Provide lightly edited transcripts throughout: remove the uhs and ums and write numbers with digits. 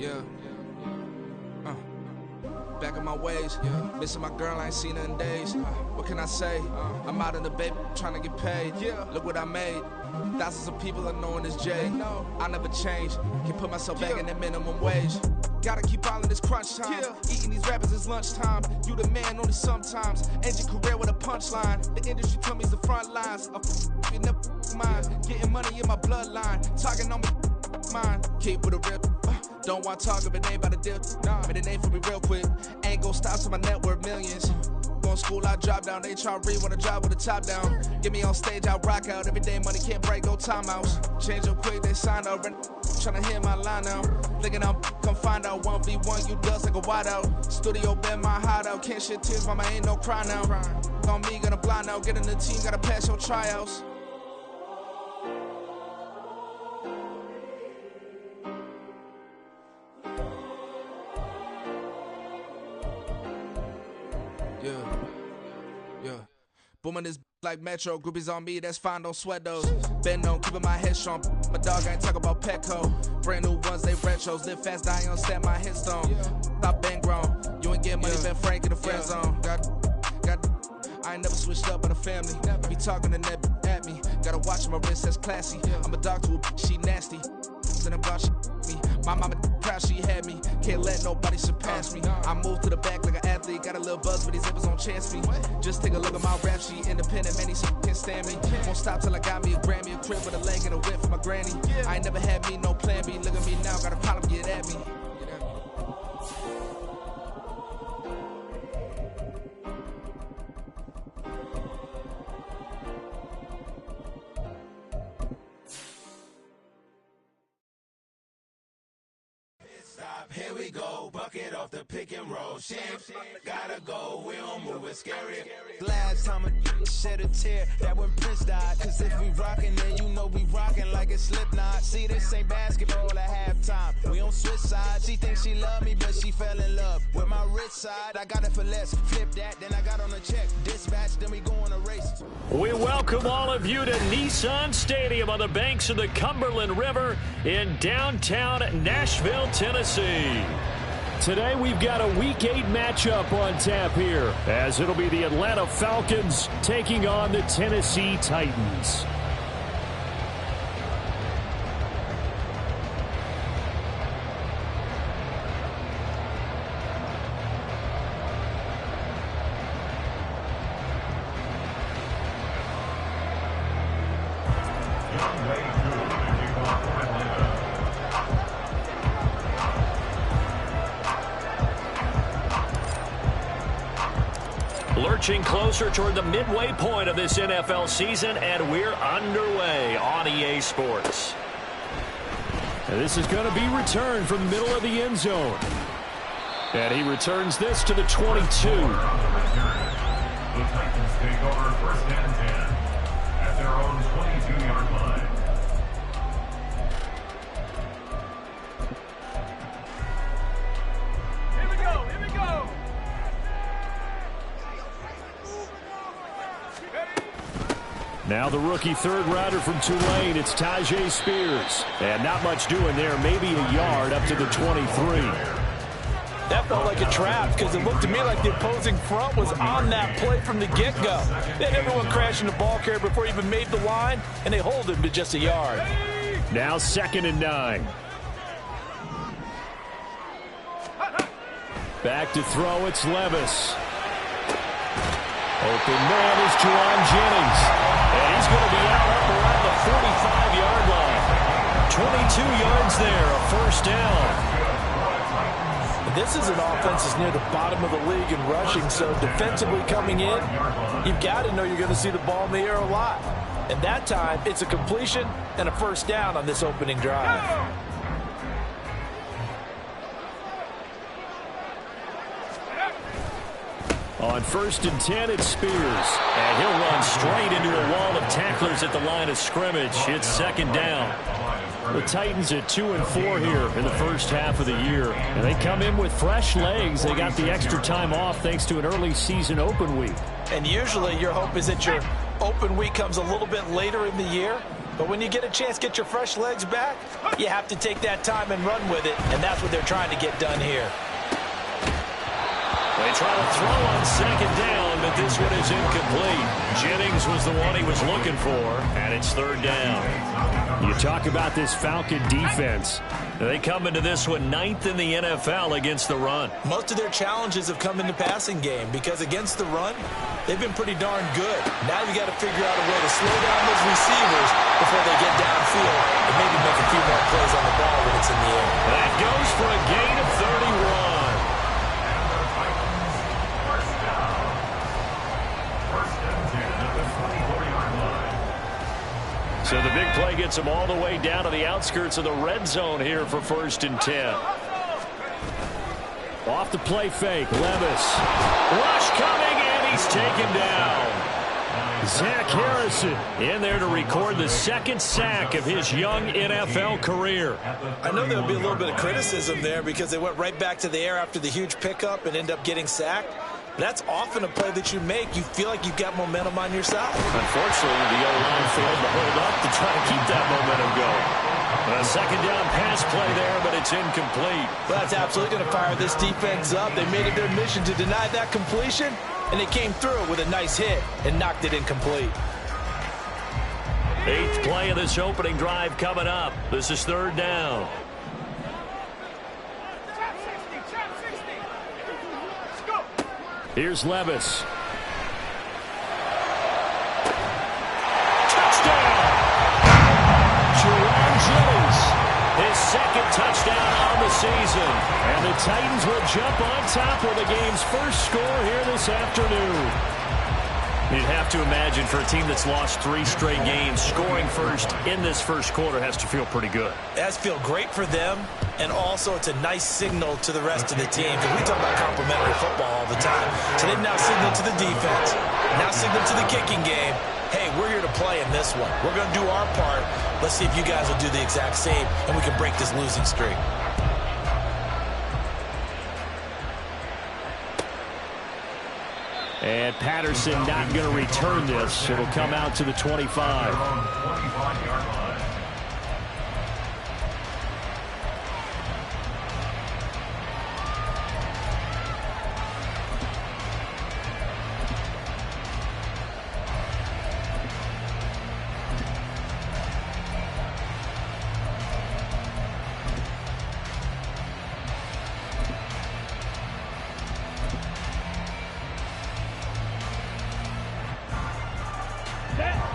Yeah. Back in my ways, missing my girl, I ain't seen her in days. What can I say? I'm out in the baby, trying to get paid. Look what I made. Thousands of people are knowing this Jay. I never change. Can put myself back in that minimum wage. Gotta keep all in this crunch time. Eating these rappers is lunchtime. You the man only sometimes. End your career with a punchline. The industry told me it's the front lines. You never mine. Getting money in my bloodline. Talking on me, mine. Keep with a real. Don't want to talk if it ain't about the deal. Made a name for me real quick. Ain't gon' stop till my net worth millions. Going school, I drop down. They try to read when I drive with the top down. Get me on stage, I rock out. Every day money can't break, no timeouts. Change up quick, they sign up. Tryna hear my line now. Thinking I'm come find out 1v1, you dust like a wideout. Studio been my hideout. Can't shed tears, mama ain't no cry now. On me, gonna blind out. Get in the team, gotta pass your tryouts. Yeah. Booming this like Metro. Groupies on me, that's fine, don't sweat those. Been on, keeping my head strong. My dog ain't talk about Petco. Brand new ones, they retros. Live fast, die on set, my headstone. Stop been grown. You ain't get money, been frank in the friend zone. I ain't never switched up on the family. Be talking to that at me. Gotta watch my wrist, that's classy. I'm a dog to a she nasty. Then about she me. My mama proud she had me. Can't let nobody surpass me. I move to the back like an athlete. Got a little buzz, but these zippers don't chance me. Just take a look at my rap sheet. Independent, man, these can't stand me. Won't stop till I got me a Grammy, a crib with a leg and a whip for my granny. I ain't never had me no plan B. Look at me now, got a problem, get at me. Here we go, bucket off the pick and roll. Shit, gotta go, we don't move it scary. Last time a shed a tear, that when Prince died. Cause if we rockin', then you know we rockin' like a Slipknot. See, this ain't basketball at halftime. We on switch sides. She thinks she love me, but she fell in love with my rich side. I got it for less, flip that, then I got on a check. Dispatch, then we go on a race. We welcome all of you to Nissan Stadium on the banks of the Cumberland River in downtown Nashville, Tennessee. Today we've got a Week 8 matchup on tap here, as it'll be the Atlanta Falcons taking on the Tennessee Titans. Lurching closer toward the midway point of this NFL season, and we're underway on EA Sports. And this is going to be returned from the middle of the end zone. And he returns this to the 22. The Titans take over first and 10 at their own 22-yard line. Now the rookie third rounder from Tulane, it's Tyjae Spears. And not much doing there, maybe a yard up to the 23. That felt like a trap because it looked to me like the opposing front was on that play from the get-go. They had everyone crashing the ball carrier before he even made the line, and they hold him to just a yard. Now 2nd and 9. Back to throw, it's Levis. Open man is Juwan Jennings. And he's going to be out up around the 45-yard line. 22 yards there, a first down. This is an offense that's near the bottom of the league in rushing, so defensively coming in, you've got to know you're going to see the ball in the air a lot. And that time, it's a completion and a first down on this opening drive. On 1st and 10, it's Spears. And he'll run straight into a wall of tacklers at the line of scrimmage. It's 2nd down. The Titans at 2-4 here in the first half of the year. And they come in with fresh legs. They got the extra time off thanks to an early season open week. And usually your hope is that your open week comes a little bit later in the year. But when you get a chance to get your fresh legs back, you have to take that time and run with it, and that's what they're trying to get done here. They try to throw on second down, but this one is incomplete. Jennings was the one he was looking for, and it's third down. You talk about this Falcon defense. They come into this one 9th in the NFL against the run. Most of their challenges have come in the passing game because against the run, they've been pretty darn good. Now you got to figure out a way to slow down those receivers before they get downfield and maybe make a few more plays on the ball when it's in the air. That goes for a gain of 31. So the big play gets them all the way down to the outskirts of the red zone here for 1st and 10. Off the play fake, Levis. Rush coming, and he's taken down. Zach Harrison in there to record the 2nd sack of his young NFL career. I know there'll be a little bit of criticism there because they went right back to the air after the huge pickup and end up getting sacked. That's often a play that you make. You feel like you've got momentum on your side. Unfortunately, the O-line failed to hold up to try to keep that momentum going. A 2nd down pass play there, but it's incomplete. Well, that's absolutely going to fire this defense up. They made it their mission to deny that completion, and they came through with a nice hit and knocked it incomplete. 8th play of this opening drive coming up. This is 3rd down. Here's Levis. Touchdown! Jerome Jennings, his 2nd touchdown on the season. And the Titans will jump on top with the game's first score here this afternoon. You'd have to imagine for a team that's lost 3 straight games, scoring first in this first quarter has to feel pretty good. It has to feel great for them, and also it's a nice signal to the rest of the team because we talk about complimentary football all the time. So they've now signaled to the defense, now signaled to the kicking game, hey, we're here to play in this one. We're going to do our part. Let's see if you guys will do the exact same, and we can break this losing streak. And Patterson not going to return this. It'll come out to the 25.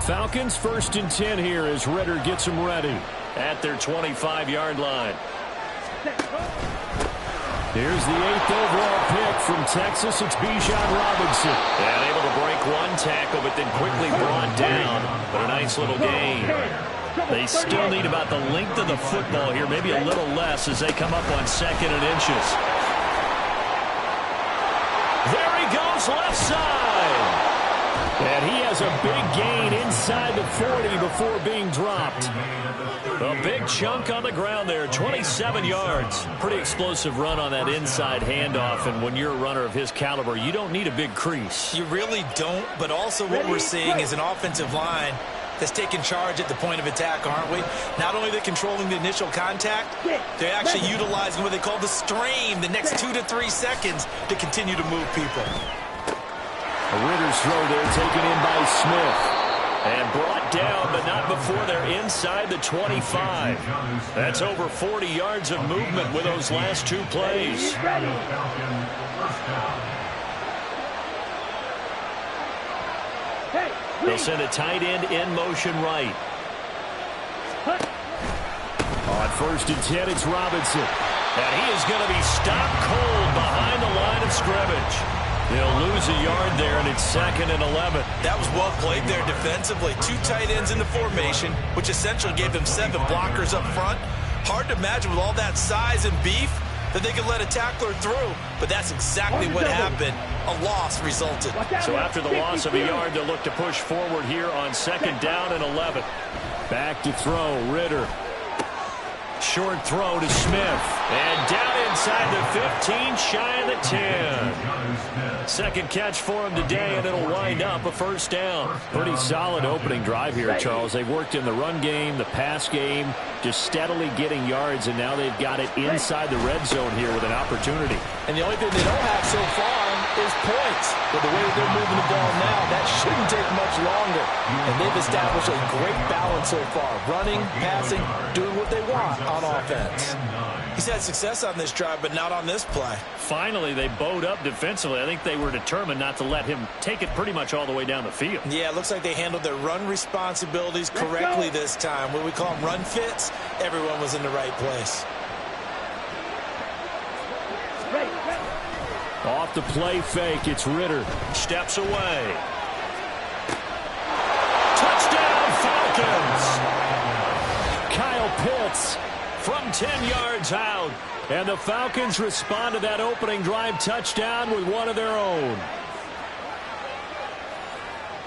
Falcons 1st and 10 here as Ritter gets them ready. At their 25-yard line. Here's the 8th overall pick from Texas. It's Bijan Robinson. And able to break one tackle, but then quickly brought down. But a nice little gain. They still need about the length of the football here, maybe a little less as they come up on 2nd and inches. There he goes, left side. And he has a big gain inside the 40 before being dropped. A big chunk on the ground there, 27 yards. Pretty explosive run on that inside handoff, and when you're a runner of his caliber, you don't need a big crease. You really don't, but also what we're seeing is an offensive line that's taking charge at the point of attack, aren't we? Not only are they controlling the initial contact, they're actually utilizing what they call the strain, the next 2 to 3 seconds to continue to move people. A Ritter's throw there taken in by Smith. And brought down, but not before they're inside the 25. That's over 40 yards of movement with those last 2 plays. They'll send a tight end in motion right. On 1st and 10, it's Robinson. And he is going to be stopped cold behind the line of scrimmage. They'll lose a yard there, and it's 2nd and 11. That was well played there defensively. 2 tight ends in the formation, which essentially gave them 7 blockers up front. Hard to imagine with all that size and beef that they could let a tackler through, but that's exactly what happened. A loss resulted. So after the loss of a yard, they'll look to push forward here on 2nd down and 11. Back to throw, Ritter. Short throw to Smith. And down inside the 15, shy of the 10. Second catch for him today, and it'll wind up a first down. Pretty solid opening drive here, Charles. They've worked in the run game, the pass game, just steadily getting yards, and now they've got it inside the red zone here with an opportunity. And the only thing they don't have so far is points. But the way they're moving the ball now, that shouldn't take much longer. And they've established a great balance so far. Running, passing, doing what they want on offense. He's had success on this drive, but not on this play. Finally, they bowed up defensively. I think they were determined not to let him take it pretty much all the way down the field. Yeah, it looks like they handled their run responsibilities correctly this time. When we call them run fits, everyone was in the right place. Off the play fake, it's Ritter. Steps away. Touchdown, Falcons! Kyle Pitts from 10 yards out. And the Falcons respond to that opening drive touchdown with one of their own.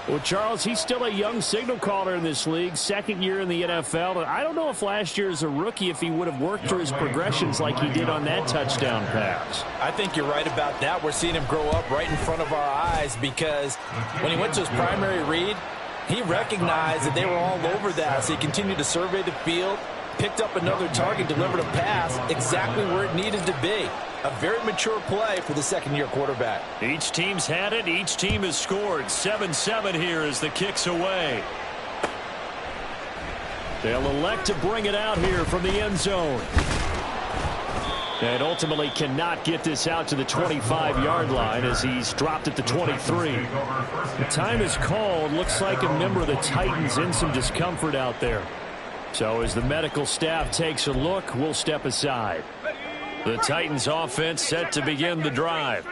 Well, Charles, he's still a young signal caller in this league, second year in the NFL. And I don't know if last year as a rookie, if he would have worked through his progressions like he did on that touchdown pass. I think you're right about that. We're seeing him grow up right in front of our eyes because when he went to his primary read, he recognized that they were all over that. So he continued to survey the field, picked up another target, delivered a pass exactly where it needed to be. A very mature play for the second-year quarterback. Each team's had it. Each team has scored. 7-7 here as the kick's away. They'll elect to bring it out here from the end zone. And ultimately cannot get this out to the 25-yard line as he's dropped at the 23. The time is called. Looks like a member of the Titans in some discomfort out there. So as the medical staff takes a look, we'll step aside. The Titans offense set to begin the drive.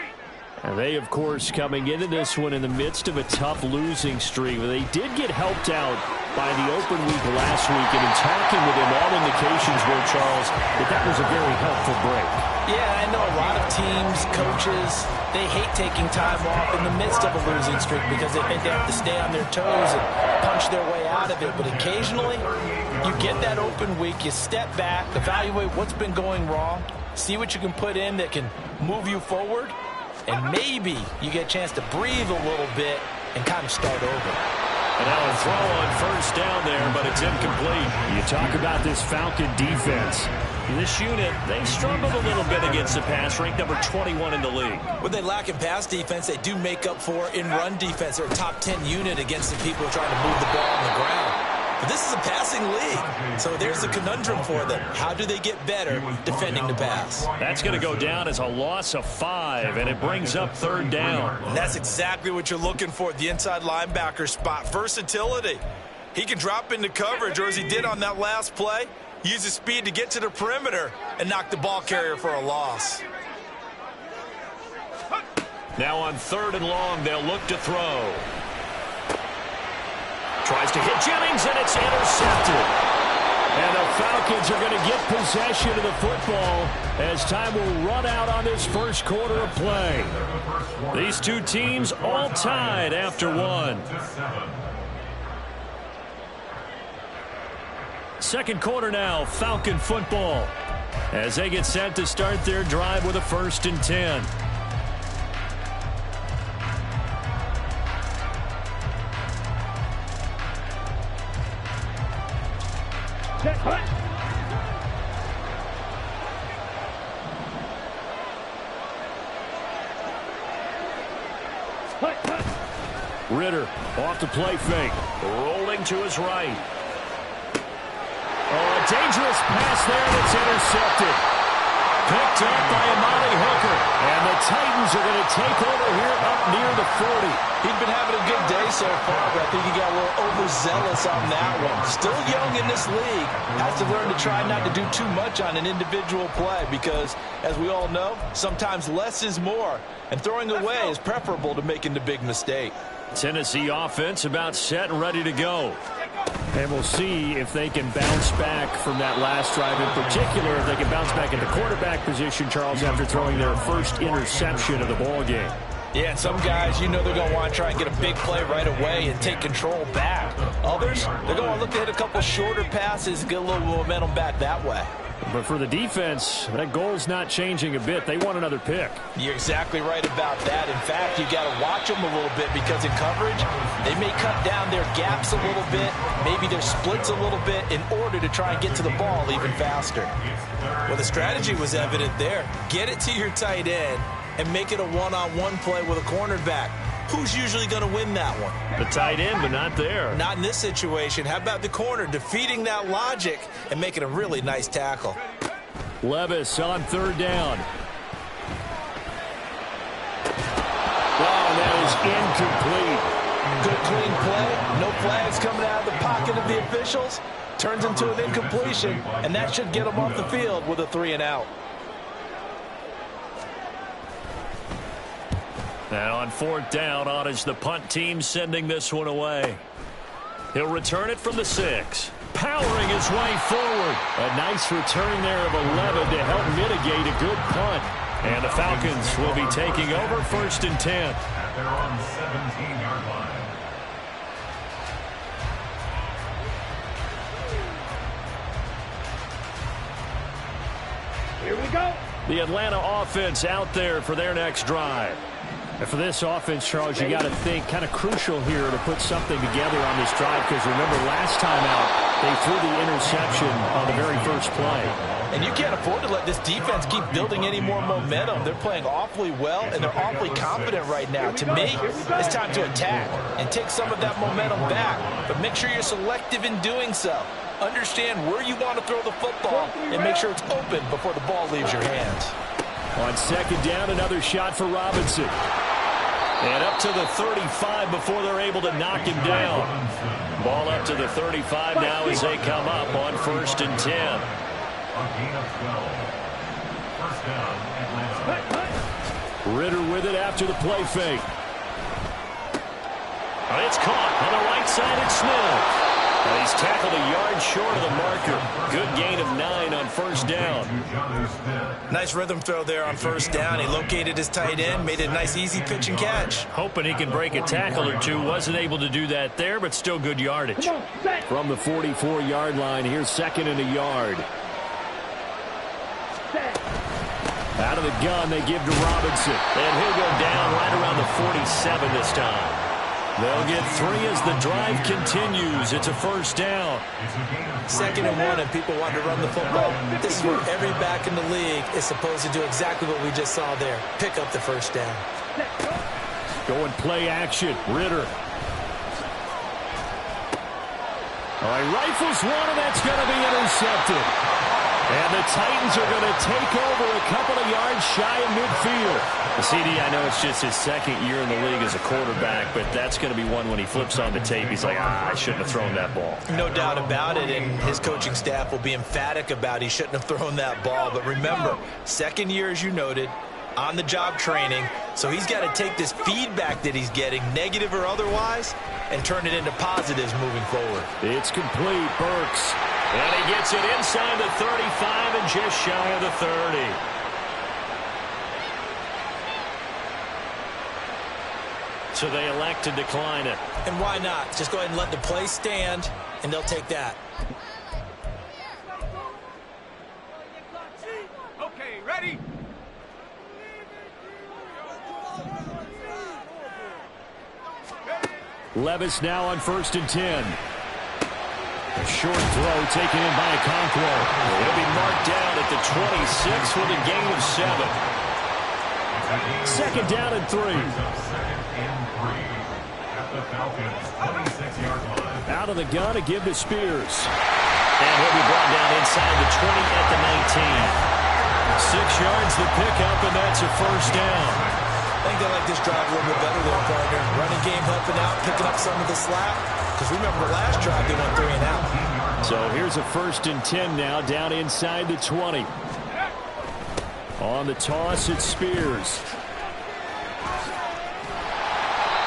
And they, of course, coming into this one in the midst of a tough losing streak. They did get helped out by the open week last week. And in talking with him, all indications were, Charles, that was a very helpful break. Yeah, I know a lot of teams, coaches, they hate taking time off in the midst of a losing streak because they think they have to stay on their toes and punch their way out of it. But occasionally, you get that open week, you step back, evaluate what's been going wrong, see what you can put in that can move you forward, and maybe you get a chance to breathe a little bit and kind of start over. And now a throw on first down there, but it's incomplete. You talk about this Falcon defense. This unit, they struggled a little bit against the pass, ranked number 21 in the league. What they lack in pass defense, they do make up for in run defense. They're a top 10 unit against the people trying to move the ball on the ground. But this is a passing league, so there's a conundrum for them. How do they get better defending the pass? That's going to go down as a loss of 5, and it brings up third down. And that's exactly what you're looking for at the inside linebacker spot, versatility. He can drop into coverage, or as he did on that last play, use his speed to get to the perimeter and knock the ball carrier for a loss. Now on third and long, they'll look to throw. Tries to hit Jennings, and it's intercepted. And the Falcons are going to get possession of the football as time will run out on this first quarter of play. These two teams all tied after one. Second quarter now, Falcon football, as they get set to start their drive with a 1st and 10. Ritter off the play fake, rolling to his right. Oh, a dangerous pass there, and it's intercepted. Picked up by Amani Hooker. And the Titans are going to take over here up near the 40. He'd been having a good day so far, but I think he got a little overzealous on that one. Still young in this league. Has to learn to try not to do too much on an individual play because, as we all know, sometimes less is more. And throwing away is preferable to making the big mistake. Tennessee offense about set and ready to go. And we'll see if they can bounce back from that last drive. In particular, if they can bounce back in the quarterback position, Charles, after throwing their first interception of the ball game. Yeah, and some guys, you know they're going to want to try and get a big play right away and take control back. Others, they're going to look to hit a couple shorter passes, get a little momentum back that way. But for the defense, that goal's not changing a bit. They want another pick. You're exactly right about that. In fact, you got to watch them a little bit because in coverage, they may cut down their gaps a little bit, maybe their splits a little bit in order to try and get to the ball even faster. Well, the strategy was evident there. Get it to your tight end and make it a one-on-one play with a cornerback. Who's usually going to win that one? The tight end, but not there. Not in this situation. How about the corner defeating that logic and making a really nice tackle? Levis on third down. Oh, that is incomplete. Good clean play. No flags coming out of the pocket of the officials. Turns into an incompletion, and that should get them off the field with a 3-and-out. And on fourth down, on is the punt team sending this one away. He'll return it from the 6. Powering his way forward. A nice return there of 11 to help mitigate a good punt. And the Falcons will be taking over first and 10. At their own 17-yard line. Here we go. The Atlanta offense out there for their next drive. And for this offense, Charles, you got to think kind of crucial here to put something together on this drive because remember last time out they threw the interception on the very first play. And you can't afford to let this defense keep building any more momentum. They're playing awfully well, and they're awfully confident right now. To me, it's time to attack and take some of that momentum back. But make sure you're selective in doing so. Understand where you want to throw the football and make sure it's open before the ball leaves your hands. On second down, another shot for Robinson. And up to the 35 before they're able to knock him down. Ball up to the 35 now as they come up on first and 10. A gain of 12. First down, Atlanta. Ritter with it after the play fake. It's caught on the right side. It's Smith. And he's tackled a yard short of the marker. Good gain of 9 on first down. Nice rhythm throw there on first down. He located his tight end, made a nice easy pitch and catch. Hoping he can break a tackle or two. Wasn't able to do that there, but still good yardage. From the 44-yard line, here's second and a yard. Out of the gun, they give to Robinson. And he'll go down right around the 47 this time. They'll get 3 as the drive continues. It's a first down. Second and 1, and people want to run the football. This is where every back in the league is supposed to do exactly what we just saw there. Pick up the first down. Going play action. Ritter. All right, rifles one, and that's going to be intercepted. And the Titans are going to take over a couple of yards shy of midfield. The CD, I know it's just his second year in the league as a quarterback, but that's going to be one when he flips on the tape. He's like, I shouldn't have thrown that ball. No doubt about it, and his coaching staff will be emphatic about he shouldn't have thrown that ball. But remember, second year, as you noted, on-the-job training, so he's got to take this feedback that he's getting, negative or otherwise, and turn it into positives moving forward. It's complete. Burks. And he gets it inside the 35 and just shy of the 30. So they elect to decline it. And why not? Just go ahead and let the play stand, and they'll take that. Okay, ready? Levis now on first and 10. A short throw taken in by Okonkwo. It'll be marked down at the 26 with a gain of 7. Second down and 3. Out of the gun to give to Spears. And he'll be brought down inside the 20 at the 19. 6 yards the pickup, and that's a first down. I think they like this drive a little bit better there, partner. Running game helping out, picking up some of the slack. Because remember, the last drive they went 3 and out. So here's a first and 10 now, down inside the 20. On the toss, it's Spears.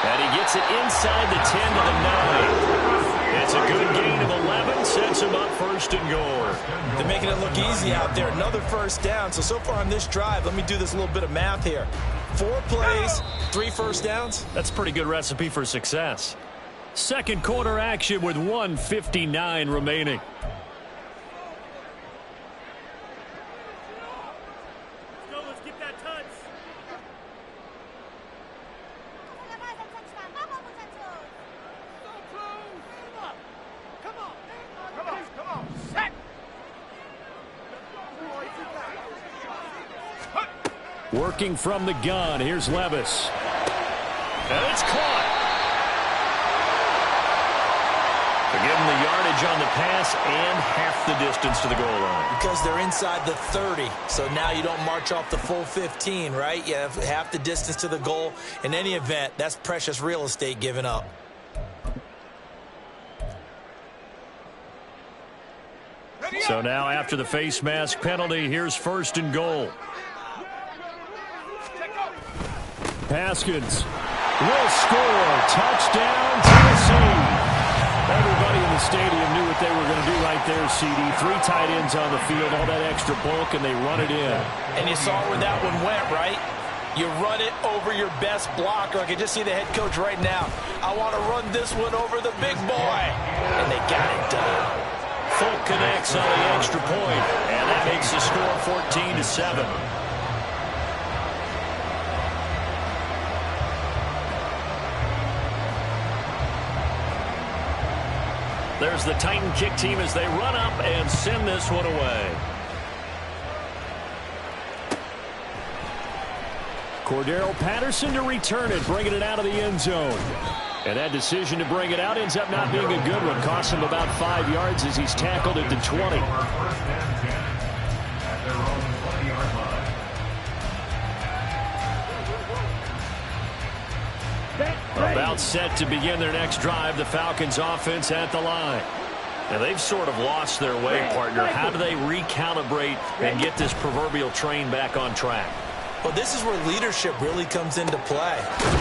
And he gets it inside the 10 to the 9. It's a good gain of 11, sets him up first and goal. They're making it look easy out there. Another first down. So far on this drive, let me do this little bit of math here. 4 plays, 3 first downs. That's a pretty good recipe for success. Second quarter action with 1:59 remaining. Working from the gun, here's Levis. And it's caught. They're giving the yardage on the pass and half the distance to the goal line. Because they're inside the 30, so now you don't march off the full 15, right? You have half the distance to the goal. In any event, that's precious real estate given up. So now after the face mask penalty, here's 1st and goal. Haskins will score. Touchdown, Tennessee. Everybody in the stadium knew what they were going to do right there, CD. 3 tight ends on the field, all that extra bulk, and they run it in. And you saw where that one went, right? You run it over your best blocker. I can just see the head coach right now. I want to run this one over the big boy. And they got it done. Folk connects on the extra point, and that makes the score 14-7. There's the Titan kick team as they run up and send this one away. Cordero Patterson to return it, bringing it out of the end zone. And that decision to bring it out ends up not being a good one. Costs him about 5 yards as he's tackled at the 20. About set to begin their next drive, the Falcons offense at the line. Now they've sort of lost their way, partner. How do they recalibrate and get this proverbial train back on track? Well, this is where leadership really comes into play.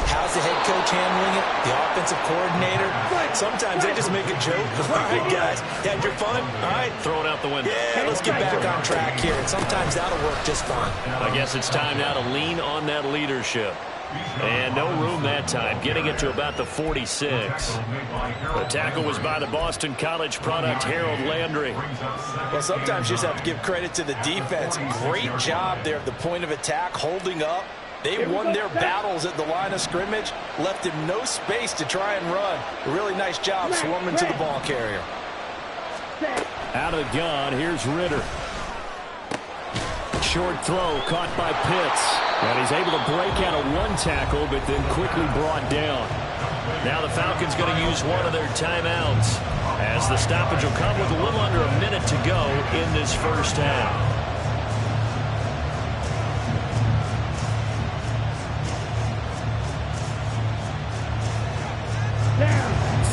How's the head coach handling it? The offensive coordinator? Sometimes they just make a joke. All right, guys, had your fun? All right. Throw it out the window. Yeah, let's get back on track here. And sometimes that'll work just fine. I guess it's time now to lean on that leadership. And no room that time, getting it to about the 46. The tackle was by the Boston College product, Harold Landry. Well, sometimes you just have to give credit to the defense. Great job there at the point of attack, holding up. They won their battles at the line of scrimmage, left him no space to try and run. A really nice job swarming to the ball carrier. Out of the gun, here's Ritter. Short throw caught by Pitts. And he's able to break out of one tackle, but then quickly brought down. Now the Falcons going to use one of their timeouts, as the stoppage will come with a little under a minute to go in this first half.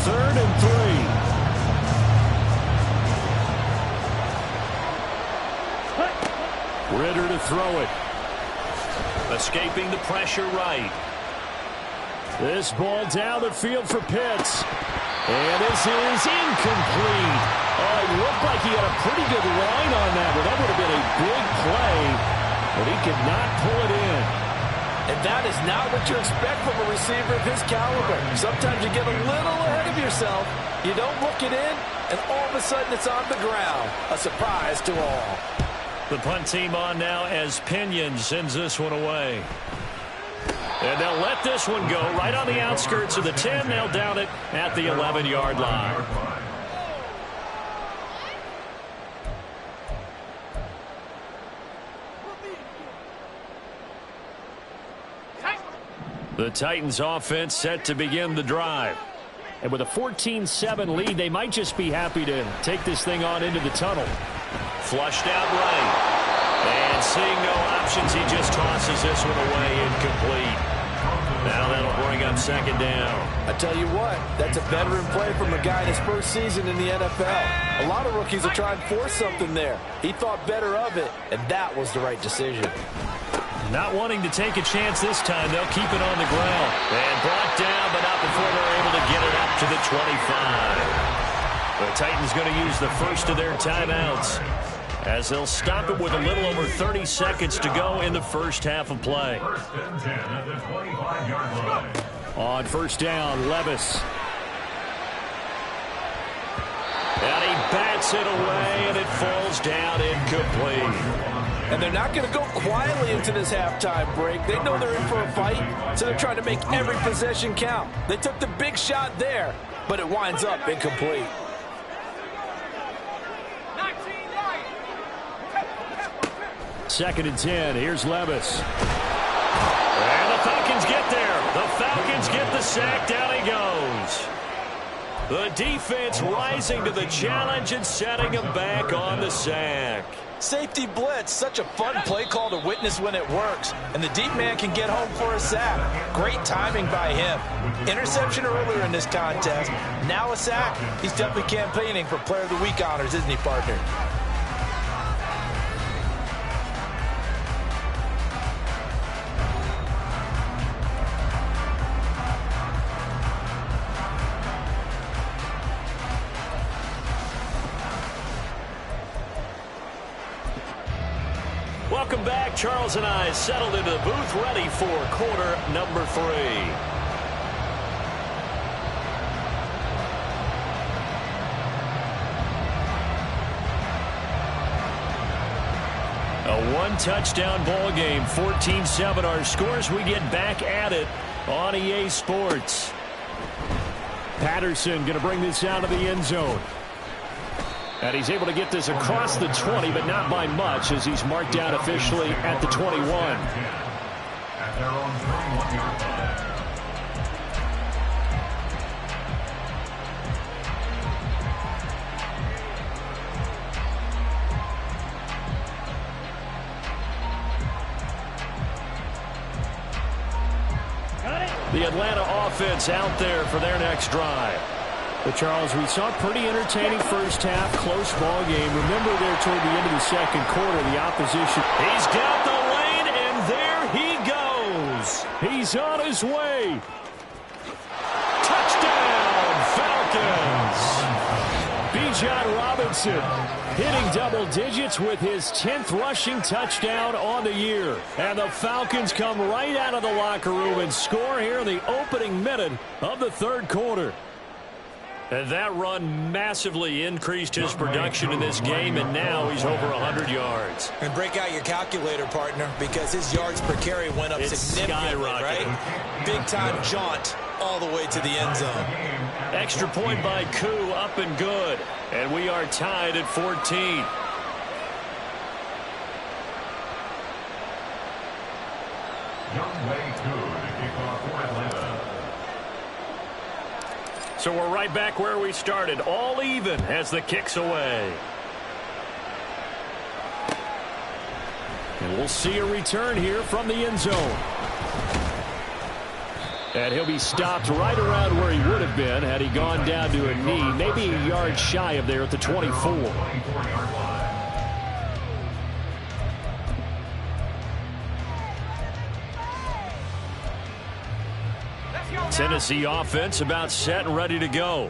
Third and 3. Ritter to throw it. Escaping the pressure right. This ball down the field for Pitts. And this is incomplete. Oh, it looked like he had a pretty good line on that, but that would have been a big play. But he could not pull it in. And that is not what you expect from a receiver of his caliber. Sometimes you get a little ahead of yourself. You don't look it in, and all of a sudden it's on the ground. A surprise to all. The punt team on now as Pinion sends this one away. And they'll let this one go right on the outskirts of the 10. They'll down it at the 11-yard line. The Titans offense set to begin the drive. And with a 14-7 lead, they might just be happy to take this thing on into the tunnel. Flushed out right. And seeing no options, he just tosses this one away incomplete. Now that'll bring up second down. I tell you what, that's a veteran play from a guy in his first season in the NFL. A lot of rookies are trying to force something there. He thought better of it, and that was the right decision. Not wanting to take a chance this time, they'll keep it on the ground. And brought down, but not before they're able to get it up to the 25. The Titans going to use the first of their timeouts, as they'll stop it with a little over 30 seconds to go in the first half of play. First and 10 at the 25-yard line. On first down, Levis. And he bats it away, and it falls down incomplete. And they're not going to go quietly into this halftime break. They know they're in for a fight, so they're trying to make every possession count. They took the big shot there, but it winds up incomplete. Second and 10. Here's Levis. The Falcons get the sack. Down he goes. The defense rising to the challenge and setting him back on the sack. Safety blitz, such a fun play call to witness when it works. And the deep man can get home for a sack. Great timing by him. Interception earlier in this contest. Now a sack. He's definitely campaigning for Player of the Week honors, isn't he, partner? Welcome back. Charles and I settled into the booth, ready for quarter number 3. A one-touchdown ball game, 14-7 our scores. We get back at it on EA Sports. Patterson going to bring this out of the end zone. And he's able to get this across the 20, but not by much, as he's marked out officially at the 21. At their own 21-yard line. The Atlanta offense out there for their next drive. But, Charles, we saw a pretty entertaining first half, close ball game. Remember there toward the end of the second quarter, the opposition. He's got the lane, and there he goes. He's on his way. Touchdown, Falcons. Bijan Robinson hitting double digits with his 10th rushing touchdown on the year. And the Falcons come right out of the locker room and score here in the opening minute of the third quarter. And that run massively increased his production in this game, and now he's over 100 yards. And break out your calculator, partner, because his yards per carry went up significantly, right? Big-time jaunt all the way to the end zone. Extra point by Koo, up and good. And we are tied at 14. Youngway Koo to kick off for Atlanta. So we're right back where we started, all even as the kick's away. And we'll see a return here from the end zone. And he'll be stopped right around where he would have been had he gone down to a knee, maybe a yard shy of there at the 24. Tennessee offense about set and ready to go.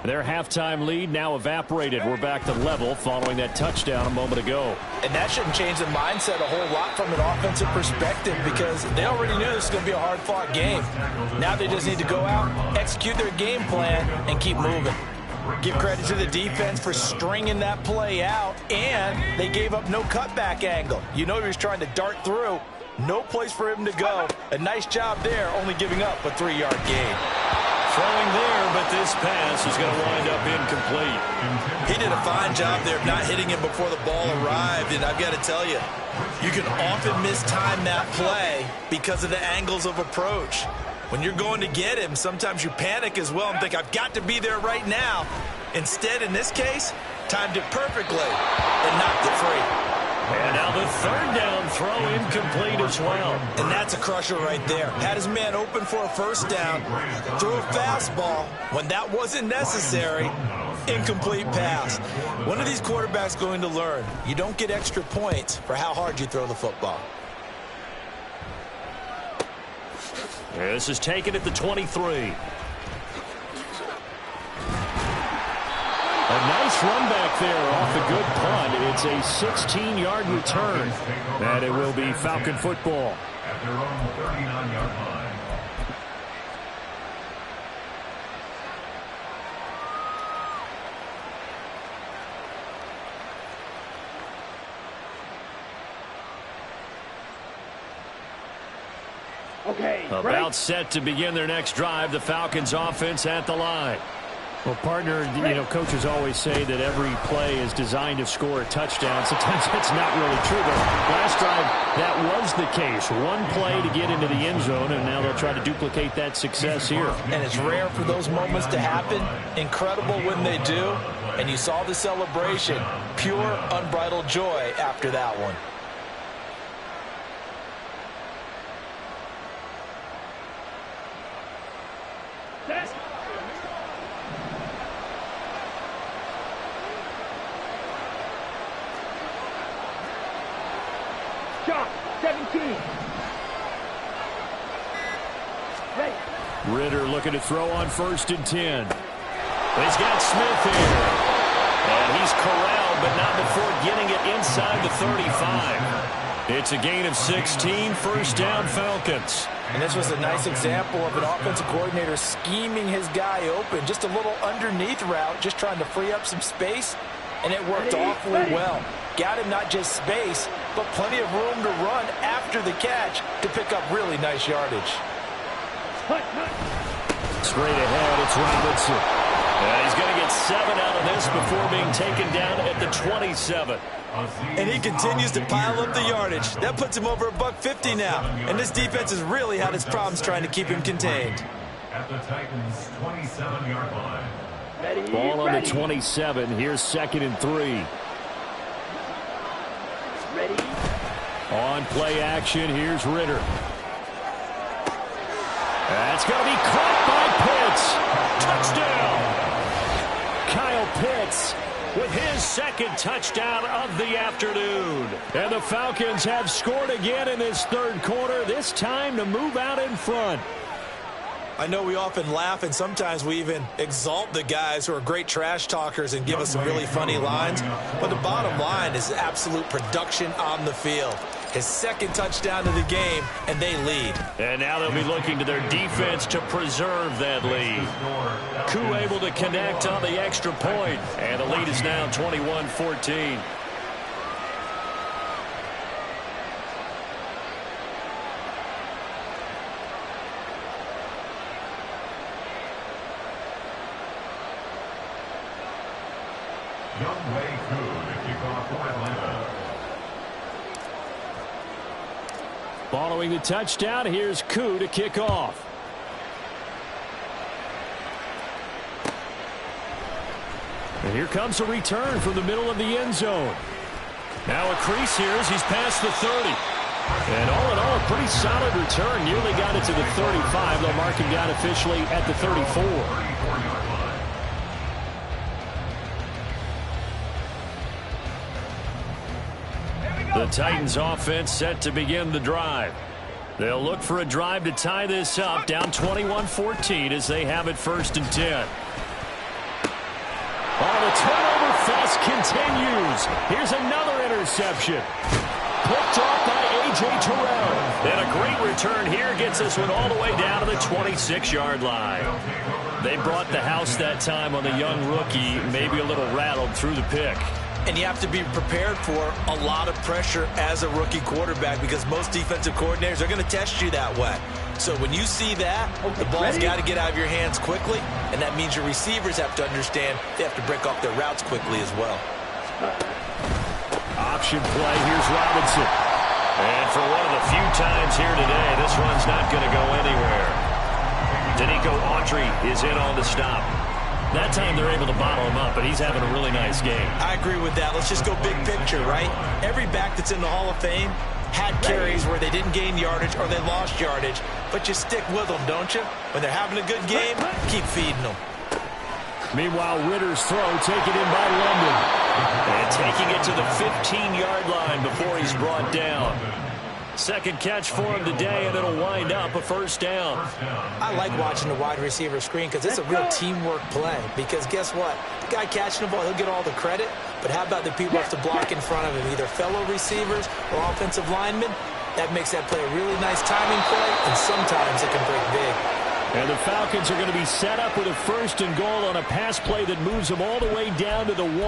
Their halftime lead now evaporated. We're back to level following that touchdown a moment ago. And that shouldn't change the mindset a whole lot from an offensive perspective, because they already knew this was going to be a hard-fought game. Now they just need to go out, execute their game plan, and keep moving. Give credit to the defense for stringing that play out, and they gave up no cutback angle. You know he was trying to dart through. No place for him to go. A nice job there, only giving up a 3-yard gain. Throwing there, but this pass is going to wind up incomplete. He did a fine job there of not hitting him before the ball arrived, and I've got to tell you, you can often mistime that play because of the angles of approach. When you're going to get him, sometimes you panic as well and think, I've got to be there right now. Instead, in this case, timed it perfectly and knocked it free. And now the third down throw incomplete as well. And that's a crusher right there. Had his man open for a first down, threw a fastball. When that wasn't necessary, incomplete pass. One of these quarterbacks going to learn, you don't get extra points for how hard you throw the football. This is taken at the 23. A nice run back there off a good punt. It's a 16-yard return. And it will be Falcon football. At their own 39-yard line. About set to begin their next drive. The Falcons offense at the line. Well, partner, coaches always say that every play is designed to score a touchdown. Sometimes that's not really true, but last drive, that was the case. One play to get into the end zone, and now they'll try to duplicate that success here. And it's rare for those moments to happen. Incredible when they do. And you saw the celebration. Pure, unbridled joy after that one. Shot, 17. Ready. Ritter looking to throw on 1st and 10. He's got Smith here. And he's corralled, but not before getting it inside the 35. It's a gain of 16, 1st down Falcons. And this was a nice example of an offensive coordinator scheming his guy open. Just a little underneath route, just trying to free up some space. And it worked awfully well. Got him not just space, but plenty of room to run after the catch to pick up really nice yardage. Straight ahead, it's Robinson. And he's going to get 7 out of this before being taken down at the 27. And he continues to pile up the yardage. That puts him over $150 now. And this defense has really had its problems trying to keep him contained. At the Titans' 27-yard line. Ready. Ball on the 27. Here's 2nd and 3. Ready. On play action, here's Ritter. That's going to be caught by Pitts. Touchdown! Kyle Pitts with his 2nd touchdown of the afternoon. And the Falcons have scored again in this 3rd quarter, this time to move out in front. I know we often laugh and sometimes we even exalt the guys who are great trash talkers and give us some really funny lines. But the bottom line is absolute production on the field. His 2nd touchdown of the game, and they lead. And now they'll be looking to their defense to preserve that lead. Koo able to connect on the extra point, and the lead is now 21-14. Youngway Koo to kick off for Atlanta. Following the touchdown, here's Koo to kick off. And here comes a return from the middle of the end zone. Now a crease here as he's past the 30. And all in all, a pretty solid return. Nearly got it to the 35. They'll mark him down officially at the 34. The Titans offense set to begin the drive. They'll look for a drive to tie this up, down 21-14 as they have it 1st and 10. Oh, the turnover fest continues. Here's another interception. Picked off by A.J. Terrell. And a great return here gets this one all the way down to the 26-yard line. They brought the house that time on the young rookie, maybe a little rattled through the pick. And you have to be prepared for a lot of pressure as a rookie quarterback because most defensive coordinators are going to test you that way. So when you see that, the ball's got to get out of your hands quickly, and that means your receivers have to understand they have to break off their routes quickly as well. Option play, here's Robinson. And for one of the few times here today, this run's not going to go anywhere. Danico Autry is in on the stop. That time they're able to bottle him up, but he's having a really nice game. I agree with that. Let's just go big picture, right? Every back that's in the Hall of Fame had carries where they didn't gain yardage or they lost yardage, but you stick with them, don't you? When they're having a good game, keep feeding them. Meanwhile, Ritter's throw taken in by London. And taking it to the 15-yard line before he's brought down. 2nd catch for him today, and it'll wind up a 1st down. I like watching the wide receiver screen because it's a real teamwork play. Because guess what? The guy catching the ball, he'll get all the credit. But how about the people who have to block in front of him, either fellow receivers or offensive linemen? That makes that play a really nice timing play, and sometimes it can break big. And the Falcons are going to be set up with a 1st and goal on a pass play that moves them all the way down to the 1.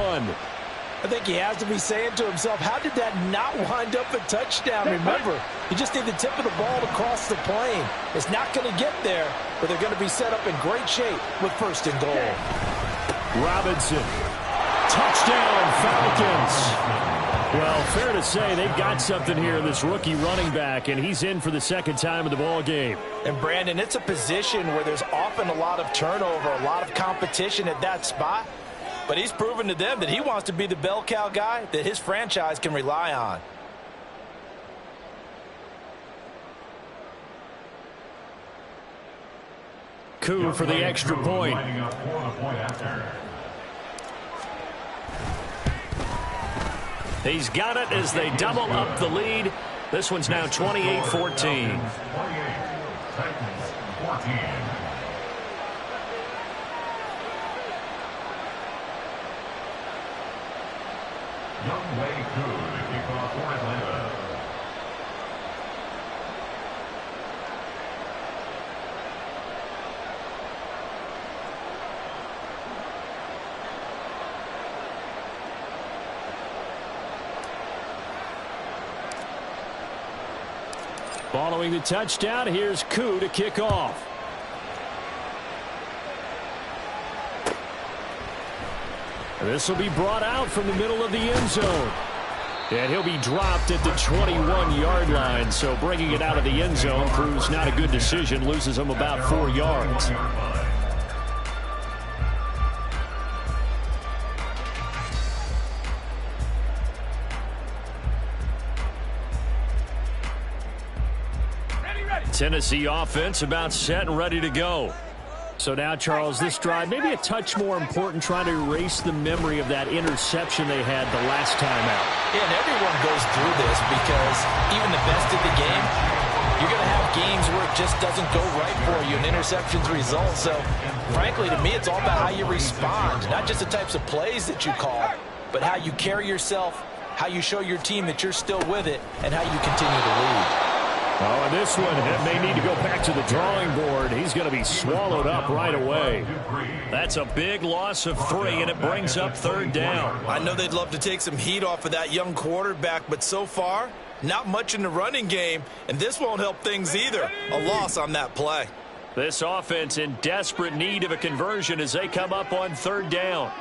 I think he has to be saying to himself, how did that not wind up a touchdown? Remember, you just need the tip of the ball to cross the plane. It's not going to get there, but they're going to be set up in great shape with 1st and goal. Robinson. Touchdown, Falcons. Well, fair to say they've got something here in this rookie running back, and he's in for the second time in the ball game. And, Brandon, it's a position where there's often a lot of turnover, a lot of competition at that spot. But he's proven to them that he wants to be the bell cow guy that his franchise can rely on. Coup for the extra point. He's got it as they double up the lead. This one's now 28-14. Young Wei Koo to kick off for Atlanta. Following the touchdown, here's Koo to kick off. This will be brought out from the middle of the end zone. And he'll be dropped at the 21-yard line. So bringing it out of the end zone proves not a good decision. Loses him about 4 yards. Tennessee offense about set and ready to go. So now, Charles, this drive maybe a touch more important, trying to erase the memory of that interception they had the last time out. Yeah, and everyone goes through this because even the best of the game, you're going to have games where it just doesn't go right for you and interceptions result. So, frankly, to me, it's all about how you respond, not just the types of plays that you call, but how you carry yourself, how you show your team that you're still with it, and how you continue to lead. Oh, and this one may need to go back to the drawing board. He's going to be swallowed up right away. That's a big loss of 3, and it brings up 3rd down. I know they'd love to take some heat off of that young quarterback, but so far, not much in the running game, and this won't help things either. A loss on that play. This offense in desperate need of a conversion as they come up on 3rd down.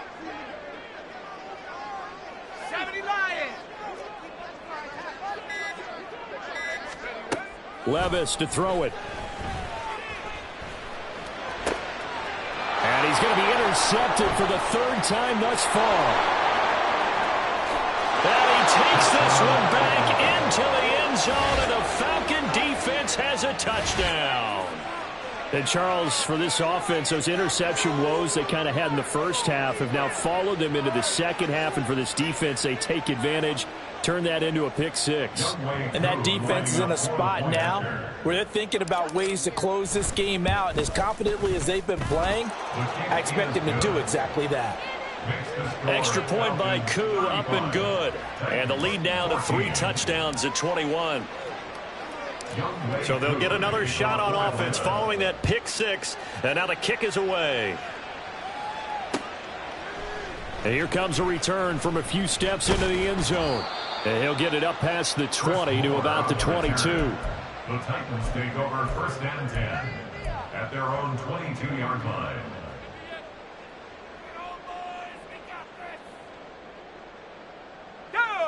Levis to throw it. And he's going to be intercepted for the 3rd time thus far. And he takes this one back into the end zone, and the Falcon defense has a touchdown. And, Charles, for this offense, those interception woes they kind of had in the first half have now followed them into the second half, and for this defense, they take advantage. Turn that into a pick 6. And that defense is in a spot now where they're thinking about ways to close this game out. And as confidently as they've been playing, I expect them to do exactly that. Extra point by Koo, up and good. And the lead now to 3 touchdowns at 21. So they'll get another shot on offense following that pick 6. And now the kick is away. And here comes a return from a few steps into the end zone. And he'll get it up past the 20 to about the 22. The Titans take over 1st and 10 at their own 22-yard line.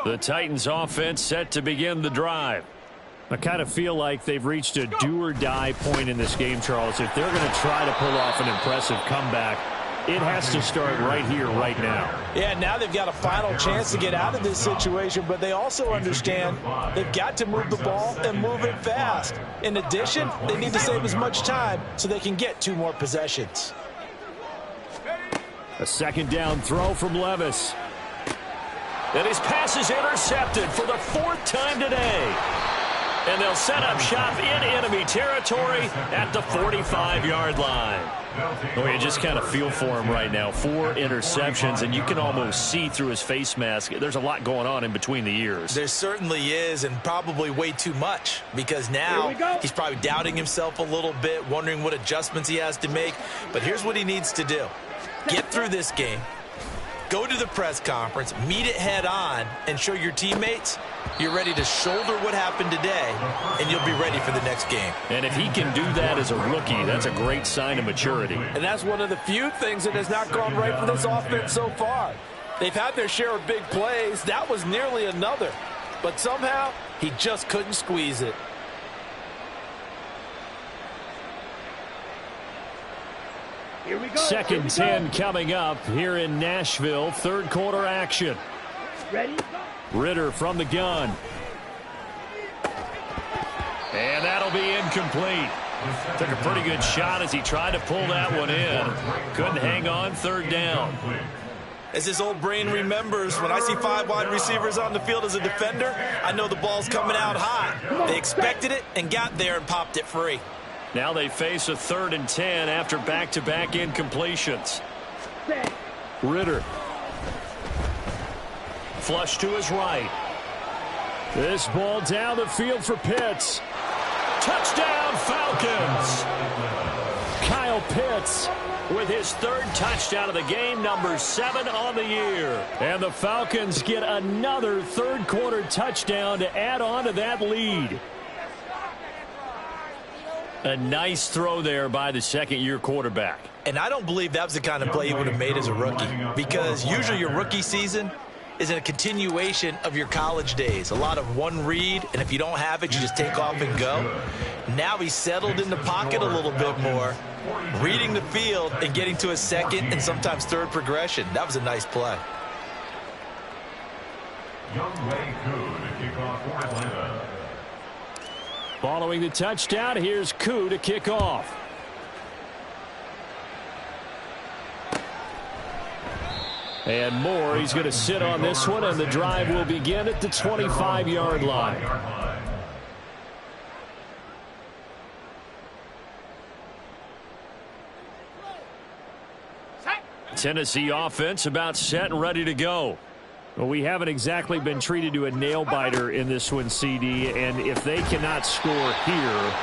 The Titans offense set to begin the drive. I kind of feel like they've reached a do-or-die point in this game, Charles. If they're going to try to pull off an impressive comeback, it has to start right here, right now. Yeah, now they've got a final chance to get out of this situation, but they also understand they've got to move the ball and move it fast. In addition, they need to save as much time so they can get 2 more possessions. A 2nd down throw from Levis. And his pass is intercepted for the 4th time today. And they'll set up shop in enemy territory at the 45-yard line. Oh, you just kind of feel for him right now. 4 interceptions, and you can almost see through his face mask. There's a lot going on in between the ears. There certainly is, and probably way too much, because now he's probably doubting himself a little bit, wondering what adjustments he has to make. But here's what he needs to do. Get through this game. go to the press conference, meet it head on, and show your teammates you're ready to shoulder what happened today, and you'll be ready for the next game. And if he can do that as a rookie, that's a great sign of maturity. And that's one of the few things that has not gone right for this offense so far. They've had their share of big plays. That was nearly another. But somehow, he just couldn't squeeze it. Here we go. Second 10 coming up here in Nashville. Third quarter action. Ready? Ritter from the gun. And that'll be incomplete. Took a pretty good shot as he tried to pull that one in. Couldn't hang on. Third down. As his old brain remembers, when I see 5 wide receivers on the field as a defender, I know the ball's coming out high. They expected it and got there and popped it free. Now they face a 3rd and 10 after back-to-back incompletions. Ritter. Flush to his right. This ball down the field for Pitts. Touchdown, Falcons! Kyle Pitts with his 3rd touchdown of the game, number 7 on the year. And the Falcons get another third quarter touchdown to add on to that lead. A nice throw there by the second-year quarterback. And I don't believe that was the kind of play he would have made as a rookie, because usually your rookie season is a continuation of your college days. A lot of one read, and if you don't have it, you just take off and go. Now he's settled in the pocket a little bit more, reading the field and getting to a second and sometimes third progression. That was a nice play. Following the touchdown, here's Koo to kick off. And Moore, he's going to sit on this one, and the drive will begin at the 25-yard line. Tennessee offense about set and ready to go. Well, we haven't exactly been treated to a nail-biter in this one, CD, and if they cannot score here,